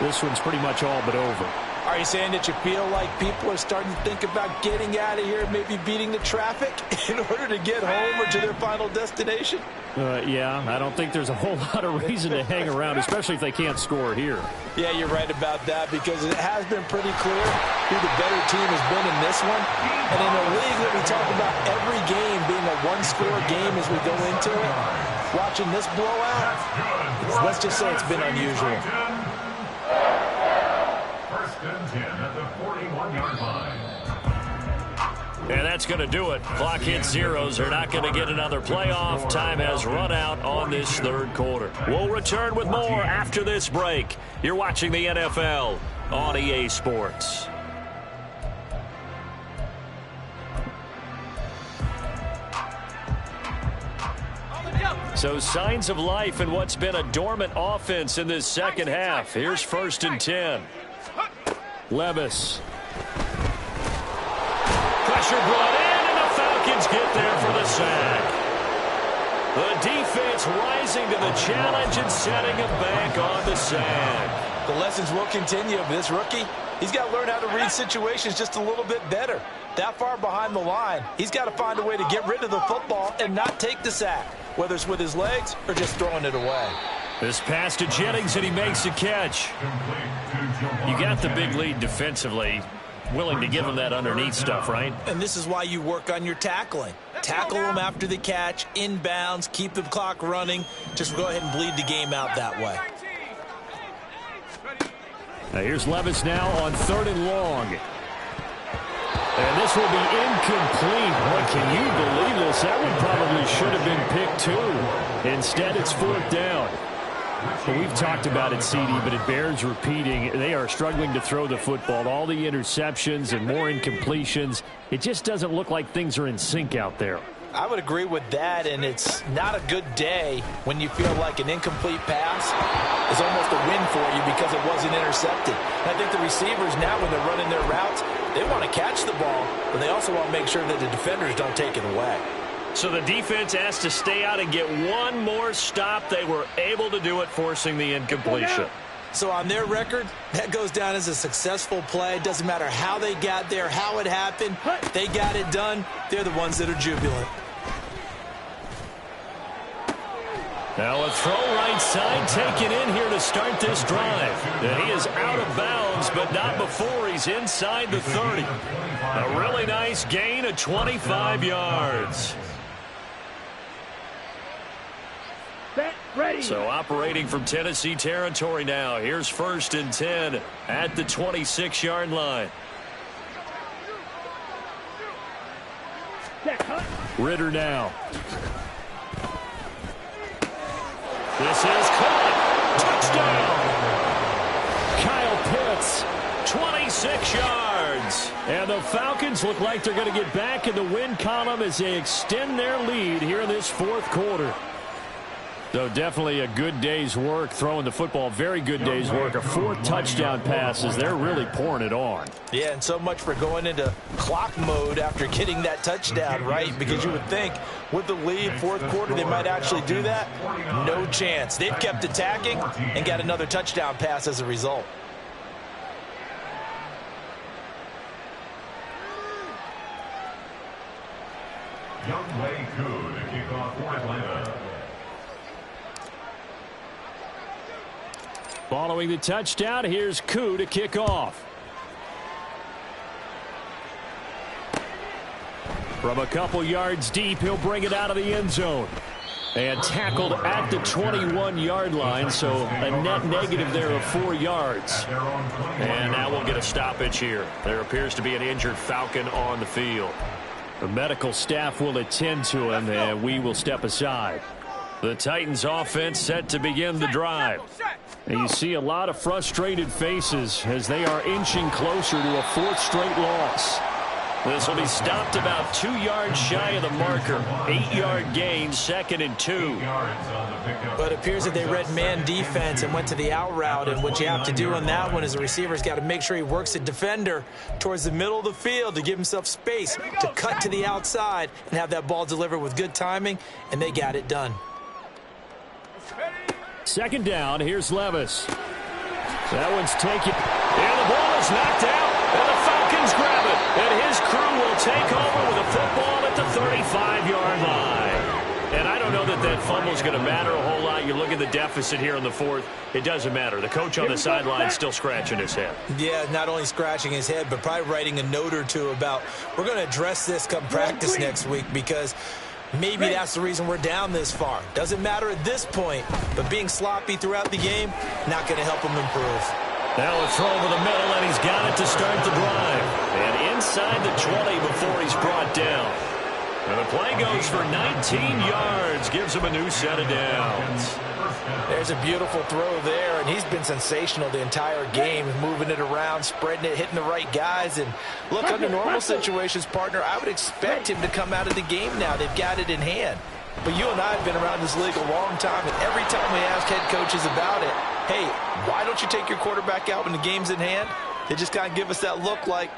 this one's pretty much all but over. Are you saying that you feel like people are starting to think about getting out of here, maybe beating the traffic in order to get home or to their final destination? Yeah, I don't think there's a whole lot of reason to hang around, especially if they can't score here. Yeah, you're right about that, because it has been pretty clear who the better team has been in this one. And in a league that we talk about every game being a one-score game as we go into it, watching this blowout, let's just say it's been unusual. First and 10 at the 41-yard line. And that's going to do it. Clock hits zeros. They're not going to get another playoff. Time has run out on this third quarter. We'll return with more after this break. You're watching the NFL on EA Sports. So signs of life in what's been a dormant offense in this second half. Here's 1st and 10. Levis. Pressure brought in, and the Falcons get there for the sack. The defense rising to the challenge and setting a bank on the sack. The lessons will continue of this rookie. He's got to learn how to read situations just a little bit better. That far behind the line, he's got to find a way to get rid of the football and not take the sack, whether it's with his legs or just throwing it away. This pass to Jennings, and he makes a catch. You got the big lead defensively. Willing to give him that underneath stuff, right? And this is why you work on your tackling. Tackle them after the catch, inbounds, keep the clock running. Just go ahead and bleed the game out that way. Now here's Levis now on 3rd and long. And this will be incomplete. Boy, can you believe this? That one probably should have been picked too. Instead, it's 4th down. Well, we've talked about it, CD, but it bears repeating. They are struggling to throw the football. All the interceptions and more incompletions. It just doesn't look like things are in sync out there. I would agree with that, and it's not a good day when you feel like an incomplete pass is almost a win for you because it wasn't intercepted. And I think the receivers now, when they're running their routes, they want to catch the ball, but they also want to make sure that the defenders don't take it away. So the defense has to stay out and get one more stop. They were able to do it, forcing the incompletion. So on their record, that goes down as a successful play. It doesn't matter how they got there, how it happened. They got it done. They're the ones that are jubilant. Now a throw right side taken in here to start this drive. And he is out of bounds, but not before he's inside the 30. A really nice gain of 25 yards. Ready. So operating from Tennessee territory now. Here's 1st and 10 at the 26-yard line. Ritter now. This is caught. Touchdown. Kyle Pitts, 26 yards. And the Falcons look like they're going to get back in the win column as they extend their lead here in this 4th quarter. So definitely a good day's work throwing the football. Very good day's work. A 4 touchdown passes. They're really pouring it on. Yeah, and so much for going into clock mode after getting that touchdown, right? Because you would think with the lead, 4th quarter, they might actually do that. No chance. They've kept attacking and got another touchdown pass as a result. Young Wei Koo to kick off for Atlanta. Following the touchdown, here's Koo to kick off. From a couple yards deep, he'll bring it out of the end zone. And tackled at the 21-yard line, so a net negative there of 4 yards. And now we'll get a stoppage here. There appears to be an injured Falcon on the field. The medical staff will attend to him, and we will step aside. The Titans offense set to begin the drive. And you see a lot of frustrated faces as they are inching closer to a 4th straight loss. This will be stopped about 2 yards shy of the marker. 8-yard gain, 2nd and 2. But it appears that they read man defense and went to the out route. And what you have to do on that one is the receiver's got to make sure he works the defender towards the middle of the field to give himself space to cut to the outside and have that ball delivered with good timing. And they got it done. 2nd down, here's Levis. That one's taken. And the ball is knocked out. And the Falcons grab it. And his crew will take over with a football at the 35-yard line. And I don't know that that fumble is going to matter a whole lot. You look at the deficit here in the 4th. It doesn't matter. The coach on the sideline is still scratching his head. Yeah, not only scratching his head, but probably writing a note or two about we're going to address this come practice next week because maybe that's the reason we're down this far. Doesn't matter at this point, but being sloppy throughout the game, not going to help him improve. Now a throw over the middle, and he's got it to start the drive. And inside the 20 before he's brought down. And the play goes for 19 yards, gives him a new set of downs. There's a beautiful throw there, and he's been sensational the entire game, moving it around, spreading it, hitting the right guys. And look, under normal situations, partner, I would expect him to come out of the game now. They've got it in hand. But you and I have been around this league a long time, and every time we ask head coaches about it, hey, why don't you take your quarterback out when the game's in hand? They just kind of give us that look like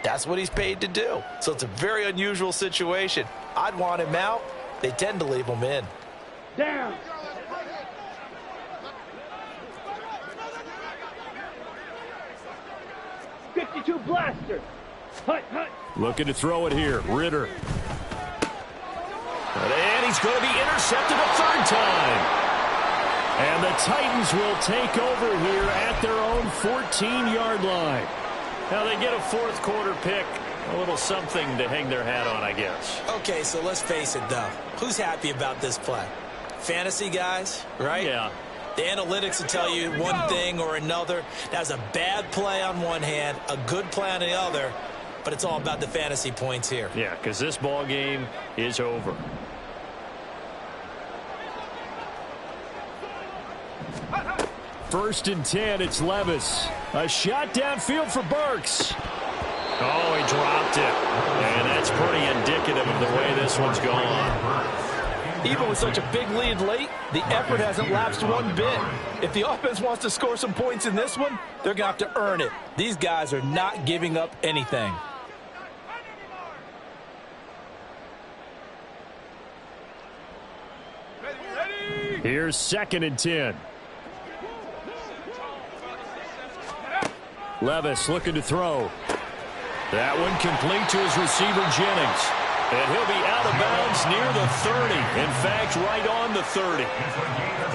that's what he's paid to do. So it's a very unusual situation. I'd want him out. They tend to leave him in. Down. .52 blaster. Hut, hut. Looking to throw it here. Ritter. And he's going to be intercepted a 3rd time. And the Titans will take over here at their own 14-yard line. Now they get a 4th quarter pick. A little something to hang their hat on, I guess. Okay, so let's face it, though. Who's happy about this play? Fantasy guys, right? Yeah. The analytics will tell you one thing or another. That's a bad play on one hand, a good play on the other, but it's all about the fantasy points here. Yeah, because this ball game is over. First and 10, it's Levis. A shot downfield for Burks. Oh, he dropped it. And that's pretty indicative of the way this one's gone. Even with such a big lead late, the effort hasn't lapsed one bit. If the offense wants to score some points in this one, they're going to have to earn it. These guys are not giving up anything. Here's 2nd and 10. Levis looking to throw. That one complete to his receiver, Jennings. And he'll be out of bounds near the 30. In fact, right on the 30.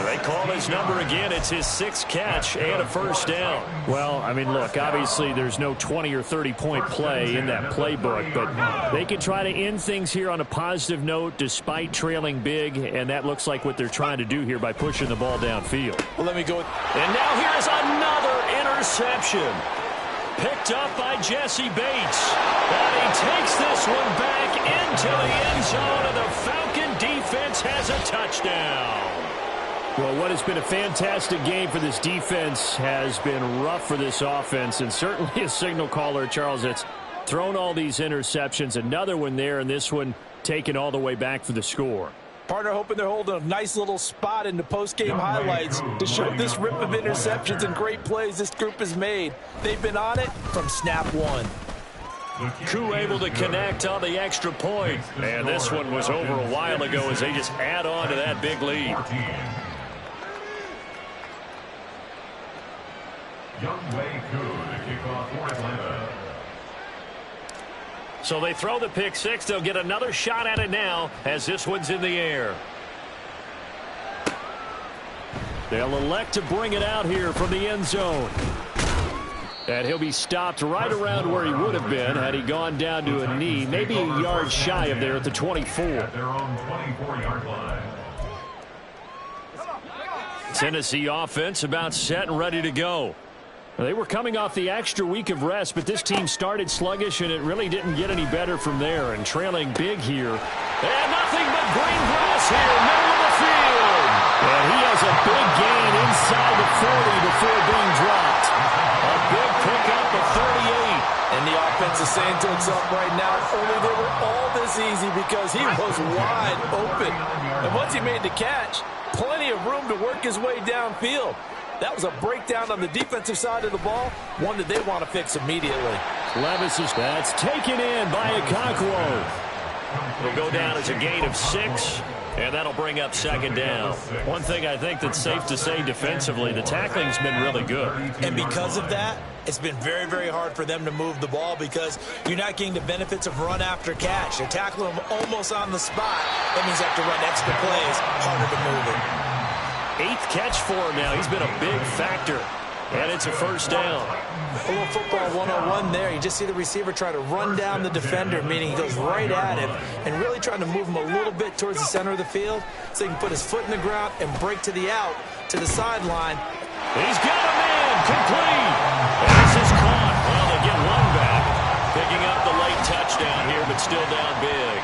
They call his number again. It's his 6th catch and a first down. Well, I mean, look, obviously there's no 20 or 30-point play in that playbook, but they can try to end things here on a positive note despite trailing big, and that looks like what they're trying to do here by pushing the ball downfield. Well, let me go. And now here's another interception. Picked up by Jesse Bates. And he takes this one back into the end zone, and the Falcon defense has a touchdown. Well, what has been a fantastic game for this defense has been rough for this offense, and certainly a signal caller, Charles, that's thrown all these interceptions. Another one there, and this one taken all the way back for the score. Partner hoping they're holding a nice little spot in the post-game highlights to show this rip of interceptions and great plays this group has made. They've been on it from snap one. Koo able to connect on the extra point. And this one was over a while ago as they just add on to that big lead. Youngwei Koo to kick off for Atlanta. So they throw the pick six. They'll get another shot at it now as this one's in the air. They'll elect to bring it out here from the end zone. And he'll be stopped right around where he would have been had he gone down to a knee, maybe a yard shy of there at the 24. At their own 24-yard line. Tennessee offense about set and ready to go. They were coming off the extra week of rest, but this team started sluggish, and it really didn't get any better from there. And trailing big here. And nothing but green grass here, middle of the field. And he has a big gain inside the 40 before being dropped. A big pickup of 38. And the offense is saying to itself right now, only they were all this easy because he was wide open. And once he made the catch, plenty of room to work his way downfield. That was a breakdown on the defensive side of the ball, one that they want to fix immediately. Levis is that's taken in by Okonkwo. It'll go down as a gain of 6, and that'll bring up second down. One thing I think that's safe to say defensively, the tackling's been really good. And because of that, it's been very, very hard for them to move the ball because you're not getting the benefits of run after catch. They're tackling them almost on the spot. That means they have to run extra plays, harder to move it. 8th catch for him now. He's been a big factor. And it's a first down. A little football 101 there. You just see the receiver try to run down the defender, meaning he goes right at him and really trying to move him a little bit towards the center of the field so he can put his foot in the ground and break to the out, to the sideline. He's got a man complete. And this is caught. Well, they get one back. Picking up the late touchdown here, but still down big.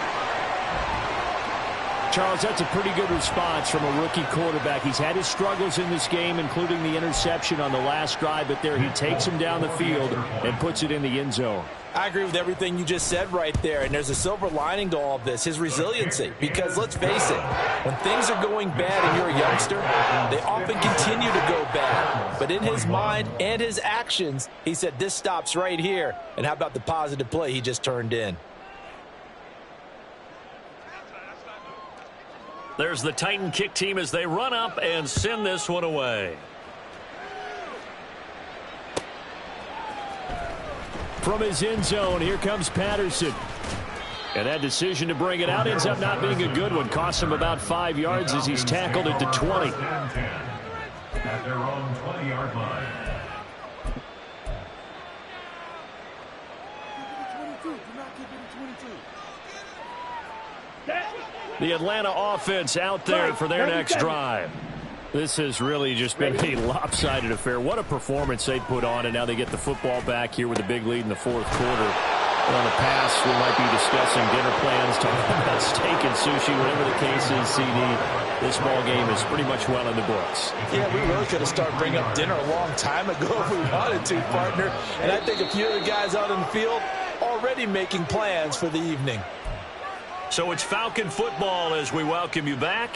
Charles, that's a pretty good response from a rookie quarterback. He's had his struggles in this game, including the interception on the last drive, but there he takes him down the field and puts it in the end zone. I agree with everything you just said right there, and there's a silver lining to all of this, his resiliency. Because let's face it, when things are going bad and you're a youngster, they often continue to go bad. But in his mind and his actions, he said this stops right here. And how about the positive play he just turned in? There's the Titan kick team as they run up and send this one away. From his end zone, here comes Patterson. And that decision to bring it out ends up not being a good one. Costs him about 5 yards as he's tackled at the 20. At their own 20-yard line. The Atlanta offense out there for their next drive. This has really just been a lopsided affair. What a performance they put on, and now they get the football back here with a big lead in the fourth quarter. And on the pass, we might be discussing dinner plans, talking about steak and sushi, whatever the case is, CD. This ball game is pretty much well in the books. Yeah, we really could have started bringing up dinner a long time ago if we wanted to, partner. And I think a few of the guys out in the field already making plans for the evening. So it's Falcon football as we welcome you back.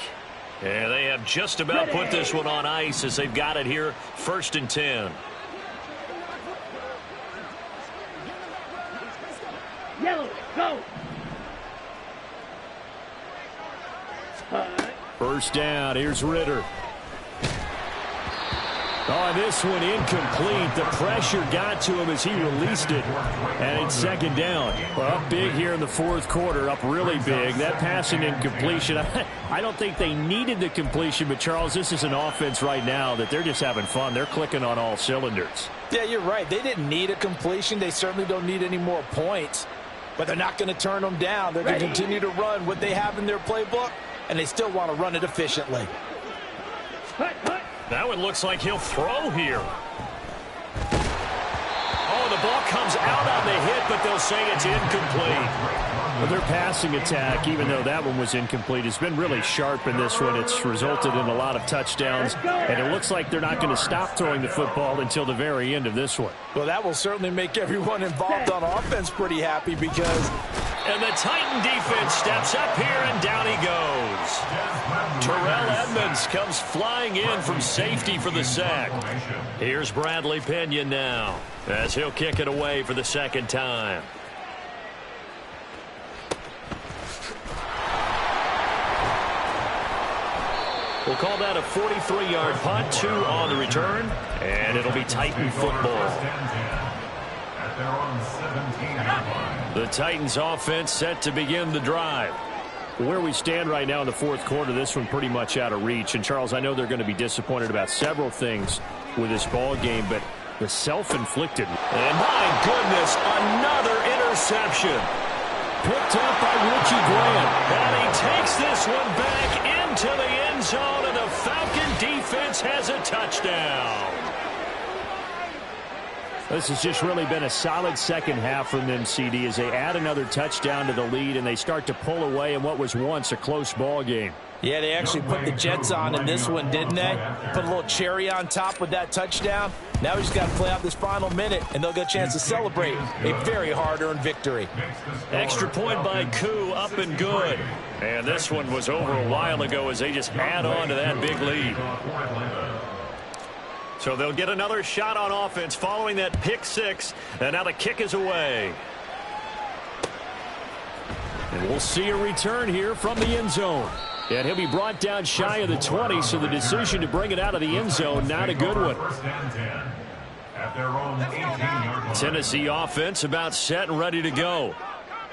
And they have just about put this one on ice as they've got it here, 1st and 10. Yellow, go. First down, here's Ritter. Oh, this one incomplete. The pressure got to him as he released it. And it's second down. Well, up big here in the fourth quarter, up really big. That passing incompletion, I don't think they needed the completion, but Charles, this is an offense right now that they're just having fun. They're clicking on all cylinders. Yeah, you're right. They didn't need a completion. They certainly don't need any more points. But they're not going to turn them down. They're going to continue to run what they have in their playbook, and they still want to run it efficiently. That one looks like he'll throw here. Oh, the ball comes out on the hit, but they'll say it's incomplete. Well, their passing attack, even though that one was incomplete, has been really sharp in this one. It's resulted in a lot of touchdowns, and it looks like they're not going to stop throwing the football until the very end of this one. Well, that will certainly make everyone involved on offense pretty happy because... And the Titan defense steps up here, and down he goes. Terrell Edmonds comes flying in from safety for the sack. Here's Bradley Pinion now, as he'll kick it away for the second time. We'll call that a 43-yard punt, 2 on the return, and it'll be Titan football. The Titans offense set to begin the drive. Where we stand right now in the fourth quarter, this one pretty much out of reach. And, Charles, I know they're going to be disappointed about several things with this ball game, but the self-inflicted. And, my goodness, another interception. Picked up by Richie Graham. And he takes this one back into the end zone, and the Falcon defense has a touchdown. This has just really been a solid second half from them, CD, as they add another touchdown to the lead and they start to pull away in what was once a close ball game. Yeah, they actually put the Jets on in this one, didn't they? Put a little cherry on top with that touchdown. Now we just got to play out this final minute, and they'll get a chance to celebrate a very hard-earned victory. Extra point by Koo, up and good. And this one was over a while ago as they just add on to that big lead. So they'll get another shot on offense following that pick six. And now the kick is away. And we'll see a return here from the end zone. And he'll be brought down shy of the 20, so the decision to bring it out of the end zone, not a good one. Tennessee offense about set and ready to go.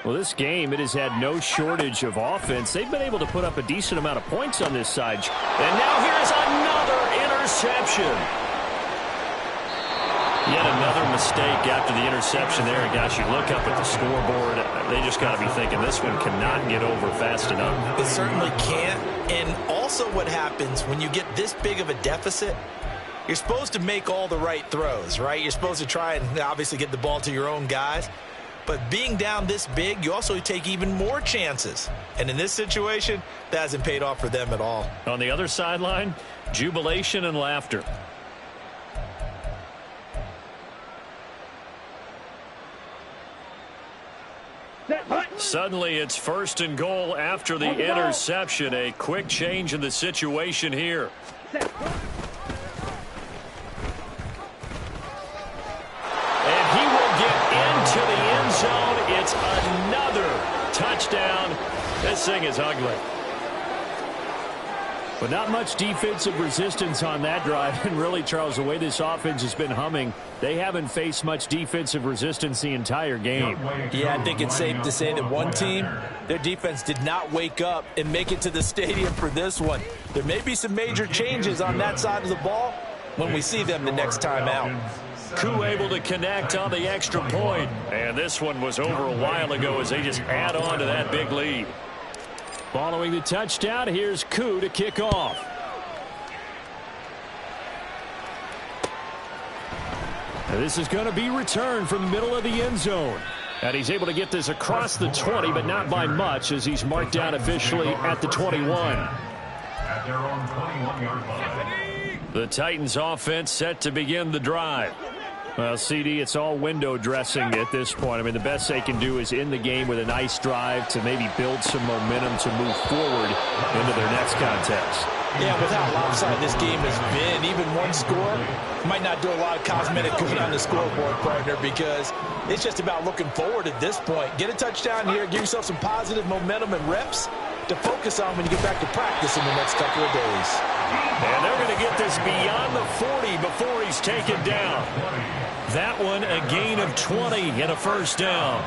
Well, this game, it has had no shortage of offense. They've been able to put up a decent amount of points on this side. And now here's another interception. Yet another mistake after the interception there. And gosh, you look up at the scoreboard, they just got to be thinking this one cannot get over fast enough. It certainly can't. And also what happens when you get this big of a deficit, you're supposed to make all the right throws, right? You're supposed to try and obviously get the ball to your own guys. But being down this big, you also take even more chances. And in this situation, that hasn't paid off for them at all. On the other sideline, jubilation and laughter. Suddenly it's first and goal after the interception. A quick change in the situation here. And he will get into the end zone. It's another touchdown. This thing is ugly. But not much defensive resistance on that drive. And really, Charles, the way this offense has been humming, they haven't faced much defensive resistance the entire game. Yeah, I think it's safe to say that one team, their defense did not wake up and make it to the stadium for this one. There may be some major changes on that side of the ball when we see them the next time out. Koo able to connect on the extra point. And this one was over a while ago as they just add on to that big lead. Following the touchdown, here's Koo to kick off. And this is going to be returned from the middle of the end zone. And he's able to get this across the 20, but not by much, as he's marked down officially at the 21. At their own 21-yard line. The Titans offense set to begin the drive. Well, CD, it's all window dressing at this point. I mean, the best they can do is end the game with a nice drive to maybe build some momentum to move forward into their next contest. Yeah, with how lopsided this game has been, even one score might not do a lot of cosmetic good on the scoreboard, partner, because it's just about looking forward at this point. Get a touchdown here, give yourself some positive momentum and reps to focus on when you get back to practice in the next couple of days. And they're going to get this beyond the 40 before he's taken down. That one a gain of 20 and a first down.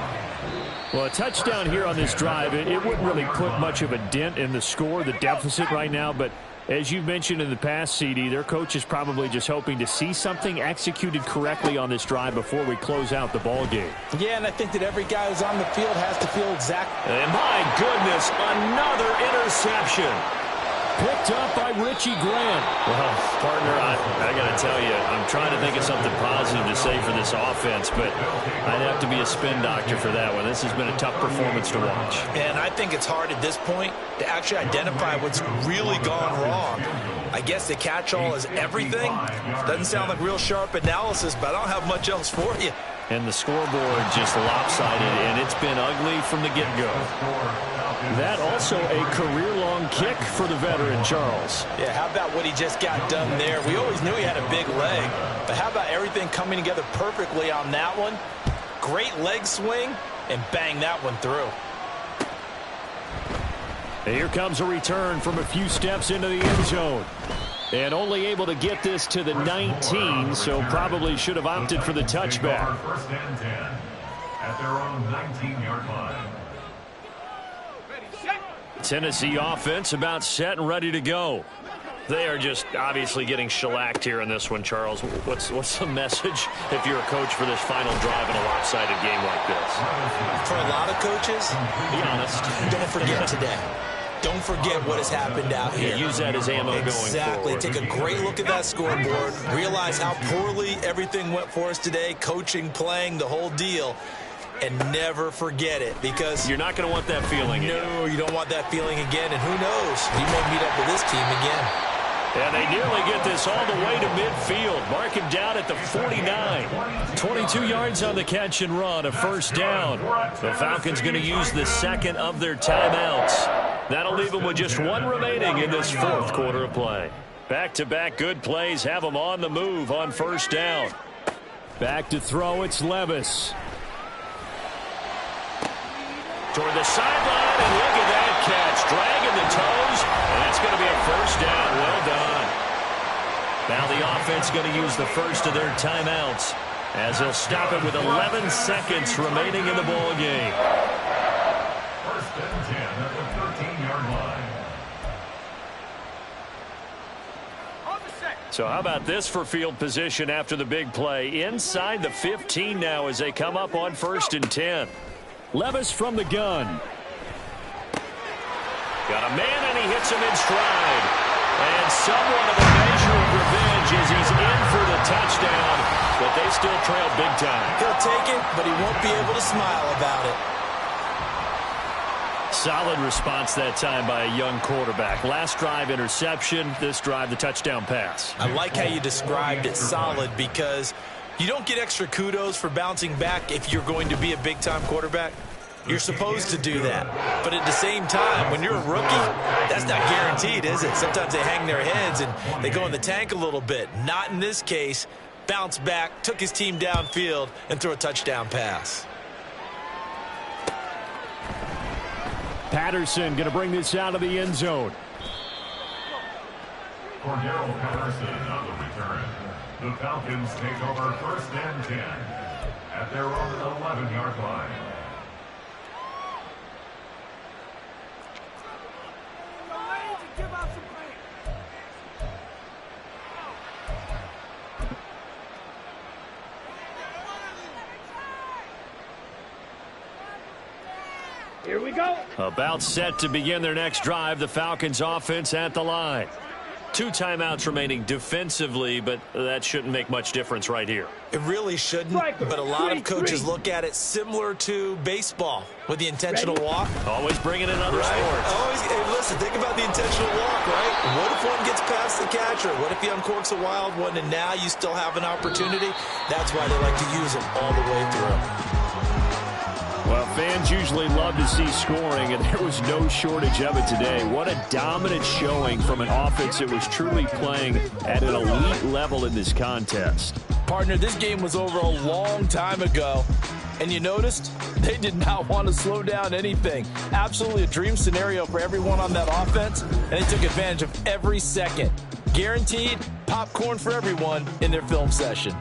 Well, a touchdown here on this drive, it wouldn't really put much of a dent in the score, the deficit right now, but as you've mentioned in the past, CD, their coach is probably just hoping to see something executed correctly on this drive before we close out the ball game. Yeah, and I think that every guy who's on the field has to feel exactly. And my goodness, another interception. Picked up by Richie Grant. Well, partner, I got to tell you, I'm trying to think of something positive to say for this offense, but I'd have to be a spin doctor for that one. This has been a tough performance to watch. And I think it's hard at this point to actually identify what's really gone wrong. I guess the catch-all is everything. Doesn't sound like real sharp analysis, but I don't have much else for you. And the scoreboard just lopsided, and it's been ugly from the get-go. That also a career-long kick for the veteran, Charles. Yeah, how about what he just got done there? We always knew he had a big leg, but how about everything coming together perfectly on that one? Great leg swing, and bang that one through. And here comes a return from a few steps into the end zone. And only able to get this to the 19, so probably should have opted for the touchback. First and 10 at their own 19-yard line. Tennessee offense about set and ready to go. They are just obviously getting shellacked here in this one, Charles. What's the message if you're a coach for this final drive in a lopsided game like this? For a lot of coaches, be honest, don't forget today. Don't forget what has happened out here. Use that as ammo going forward. Exactly. Take a great look at that scoreboard. Realize how poorly everything went for us today. Coaching, playing, the whole deal. And never forget it, because you're not going to want that feeling again. No, you don't want that feeling again. And who knows? You may meet up with this team again. And they nearly get this all the way to midfield. Mark him down at the 49. 22 yards on the catch and run, a first down. The Falcons going to use the second of their timeouts. That'll leave them with just one remaining in this fourth quarter of play. Back-to-back good plays have them on the move on first down. Back to throw, it's Levis. Toward the sideline, and look at that catch. Dragging the toes, and that's going to be a first down. Well done. Now the offense going to use the first of their timeouts as they'll stop it with 11 seconds remaining in the ball game. First and 10 at the 13-yard line. So how about this for field position after the big play? Inside the 15 now as they come up on first and 10. Levis from the gun. Got a man, and he hits him in stride. And somewhat of a measure of revenge as he's in for the touchdown, but they still trail big time. He'll take it, but he won't be able to smile about it. Solid response that time by a young quarterback. Last drive, interception. This drive, the touchdown pass. I like how you described it solid, because you don't get extra kudos for bouncing back if you're going to be a big-time quarterback. You're supposed to do that. But at the same time, when you're a rookie, that's not guaranteed, is it? Sometimes they hang their heads and they go in the tank a little bit. Not in this case. Bounce back, took his team downfield, and threw a touchdown pass. Patterson going to bring this out of the end zone. Cordero Patterson on the return. The Falcons take over first and 10 at their own 11-yard line. Here we go. About set to begin their next drive. The Falcons offense at the line. 2 timeouts remaining defensively, but that shouldn't make much difference right here. It really shouldn't, but a lot of coaches look at it similar to baseball with the intentional walk. Always bringing in other sports. Always, hey, listen, think about the intentional walk, right? What if one gets past the catcher? What if he uncorks a wild one and now you still have an opportunity? That's why they like to use them all the way through. Well, fans usually love to see scoring, and there was no shortage of it today. What a dominant showing from an offense that was truly playing at an elite level in this contest. Partner, this game was over a long time ago, and you noticed they did not want to slow down anything. Absolutely a dream scenario for everyone on that offense, and they took advantage of every second. Guaranteed popcorn for everyone in their film session.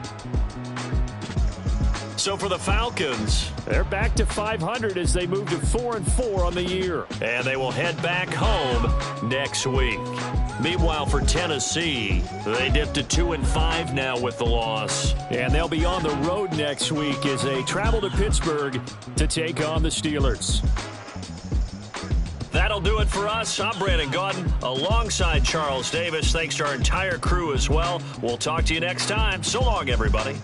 So for the Falcons, they're back to 500 as they move to 4-4 on the year. And they will head back home next week. Meanwhile, for Tennessee, they dipped to 2-5 now with the loss. And they'll be on the road next week as they travel to Pittsburgh to take on the Steelers. That'll do it for us. I'm Brandon Gaudin alongside Charles Davis. Thanks to our entire crew as well. We'll talk to you next time. So long, everybody.